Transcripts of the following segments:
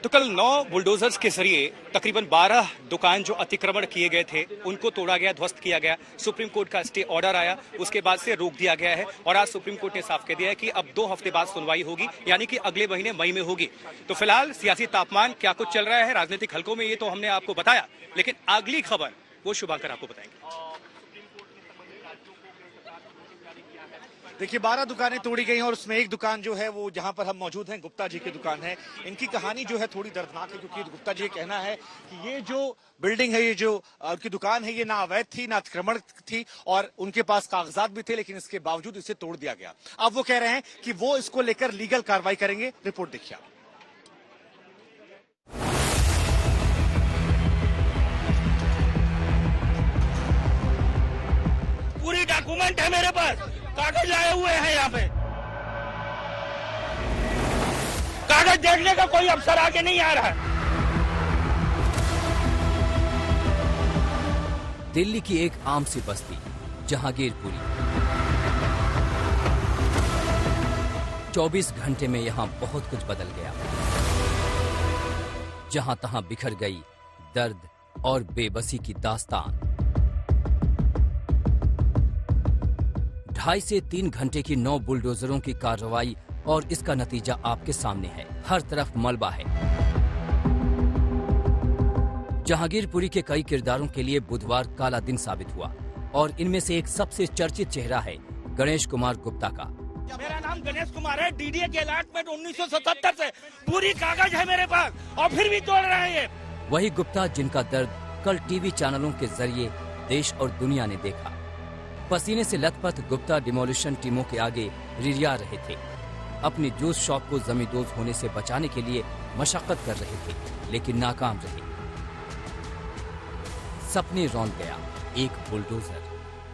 तो कल 9 बुलडोजर्स के जरिए तकरीबन 12 दुकान जो अतिक्रमण किए गए थे उनको तोड़ा गया, ध्वस्त किया गया। सुप्रीम कोर्ट का स्टे ऑर्डर आया, उसके बाद से रोक दिया गया है और आज सुप्रीम कोर्ट ने साफ कह दिया है कि अब 2 हफ्ते बाद सुनवाई होगी, यानी कि अगले महीने मई में होगी। तो फिलहाल सियासी तापमान क्या कुछ चल रहा है राजनीतिक हलकों में, ये तो हमने आपको बताया, लेकिन अगली खबर वो शुभाकर आपको बताएंगे। देखिए 12 दुकानें तोड़ी गई हैं और उसमें एक दुकान जो है वो जहां पर हम मौजूद हैं गुप्ता जी की दुकान है। इनकी कहानी जो है थोड़ी दर्दनाक है क्योंकि गुप्ता जी का कहना है कि ये जो बिल्डिंग है, ये जो उनकी दुकान है, ये ना अवैध थी ना अतिक्रमण थी और उनके पास कागजात भी थे, लेकिन इसके बावजूद इसे तोड़ दिया गया। अब वो कह रहे हैं कि वो इसको लेकर लीगल कार्रवाई करेंगे। रिपोर्ट देखिए। पूरी डॉक्यूमेंट है मेरे पास, कागज लाए हुए हैं यहाँ पे। कागज देखने का कोई अफसर आगे नहीं आ रहा है। दिल्ली की एक आम सी बस्ती जहांगीरपुरी। 24 घंटे में यहाँ बहुत कुछ बदल गया। जहां तहां बिखर गई दर्द और बेबसी की दास्तान। 2.5 से 3 घंटे की 9 बुलडोजरों की कार्रवाई और इसका नतीजा आपके सामने है। हर तरफ मलबा है। जहांगीरपुरी के कई किरदारों के लिए बुधवार काला दिन साबित हुआ और इनमें से एक सबसे चर्चित चेहरा है गणेश कुमार गुप्ता का। मेरा नाम गणेश कुमार है। डीडीए के अलॉटमेंट 1977 से पूरी कागज है मेरे पास और फिर भी तोड़ रहे हैं। वही गुप्ता जिनका दर्द कल टीवी चैनलों के जरिए देश और दुनिया ने देखा। पसीने से लथपथ गुप्ता डिमोलिशन टीमों के आगे रिरिया रहे थे। अपनी जूस शॉप को जमींदोज होने से बचाने के लिए मशक्कत कर रहे थे, लेकिन नाकाम रहे। सपने रौंद गया एक बुलडोजर।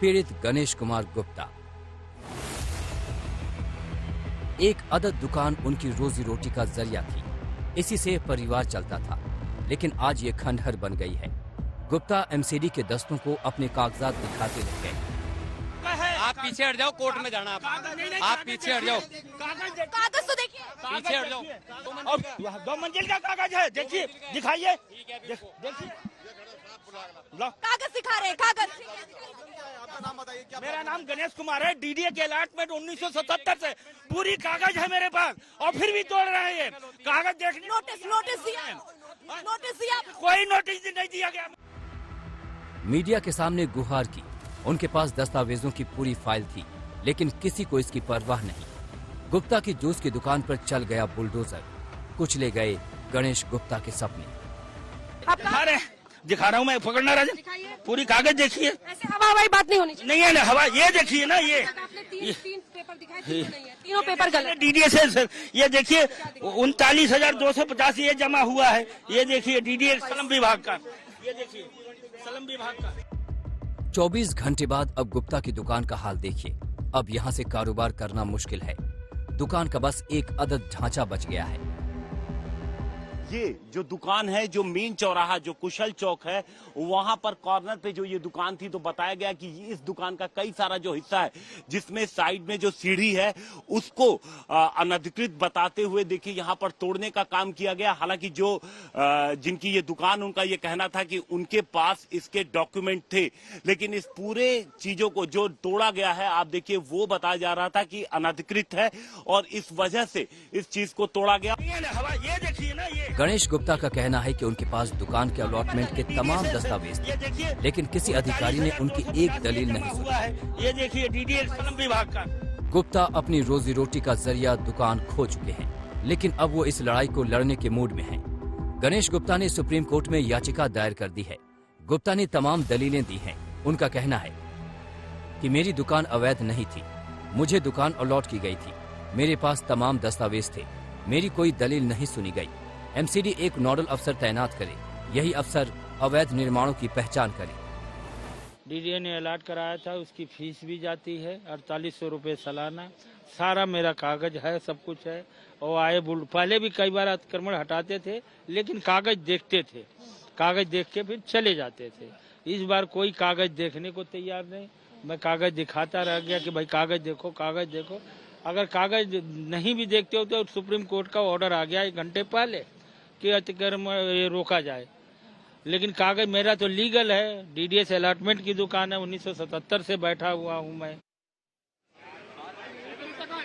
पीड़ित गणेश कुमार गुप्ता। एक अदद दुकान उनकी रोजी रोटी का जरिया थी, इसी से परिवार चलता था, लेकिन आज ये खंडहर बन गई है। गुप्ता एमसीडी के दस्तों को अपने कागजात दिखाते रह गए। आप पीछे हट जाओ, कोर्ट में जाना आप पीछे हट जाओ। कागज तो देखिए, पीछे हट जाओ। 2 मंजिल का कागज है, देखिए, दिखाइए, देखिए। कागज दिखा रहे हैं, कागज। मेरा नाम गणेश कुमार है। डीडीए के अलॉटमेंट 1977 से पूरी कागज है मेरे पास और फिर भी तोड़ रहे हैं। कागज देखने नोटिस दिया, कोई नोटिस नहीं दिया गया। मीडिया के सामने गुहार की। उनके पास दस्तावेजों की पूरी फाइल थी, लेकिन किसी को इसकी परवाह नहीं। गुप्ता की जूस की दुकान पर चल गया बुलडोजर। कुछ ले गए गणेश गुप्ता के सपने। दिखा रहा हूँ मैं, पकड़ना राजन। पूरी कागज देखिए। ऐसे हवाई बात नहीं होनी चाहिए। नहीं है ना हवा, ये देखिए ना, ये तीन पेपर दिखाए, तीनों पेपर गलत। डीडीए से ये देखिए 39,250 ये जमा हुआ है। ये देखिए डीडीए सलम विभाग का, ये देखिए सलम विभाग का। 24 घंटे बाद अब गुप्ता की दुकान का हाल देखिए। अब यहाँ से कारोबार करना मुश्किल है। दुकान का बस एक अदद ढांचा बच गया है। ये जो दुकान है, जो मेन चौराहा, जो कुशल चौक है, वहां पर कॉर्नर पे जो ये दुकान थी, तो बताया गया कि इस दुकान का कई सारा जो हिस्सा है, जिसमें साइड में जो सीढ़ी है उसको अनधिकृत बताते हुए देखिए यहाँ पर तोड़ने का काम किया गया। हालांकि जो जिनकी ये दुकान, उनका ये कहना था कि उनके पास इसके डॉक्यूमेंट थे, लेकिन इस पूरे चीजों को जो तोड़ा गया है, आप देखिए वो बताया जा रहा था कि अनधिकृत है और इस वजह से इस चीज को तोड़ा गया। ये देखिए ना, ये गणेश गुप्ता का कहना है कि उनके पास दुकान के अलॉटमेंट के तमाम दस्तावेज थे, लेकिन किसी अधिकारी ने उनकी एक दलील नहीं सुनी। ये देखिए डीडीए सलम विभाग का। गुप्ता अपनी रोजी रोटी का जरिया दुकान खो चुके हैं, लेकिन अब वो इस लड़ाई को लड़ने के मूड में हैं। गणेश गुप्ता ने सुप्रीम कोर्ट में याचिका दायर कर दी है। गुप्ता ने तमाम दलीलें दी हैं। उनका कहना है कि मेरी दुकान अवैध नहीं थी, मुझे दुकान अलॉट की गई थी, मेरे पास तमाम दस्तावेज थे, मेरी कोई दलील नहीं सुनी गई। एमसीडी एक नोडल अफसर तैनात करे, यही अफसर अवैध निर्माणों की पहचान करे। डीडीए ने अलॉट कराया था, उसकी फीस भी जाती है 4800 रुपये सालाना। सारा मेरा कागज है, सब कुछ है। और आए पहले भी कई बार अतिक्रमण हटाते थे, लेकिन कागज देखते थे, कागज देख के फिर चले जाते थे। इस बार कोई कागज देखने को तैयार नहीं। मैं कागज दिखाता रह गया कि भाई कागज देखो, कागज देखो। अगर कागज नहीं भी देखते हो तो सुप्रीम कोर्ट का ऑर्डर आ गया 1 घंटे पहले, कि अतिक्रमण ये रोका जाए। लेकिन कागज मेरा तो लीगल है, डीडीएस अलॉटमेंट की दुकान है, 1977 से बैठा हुआ हूँ मैं।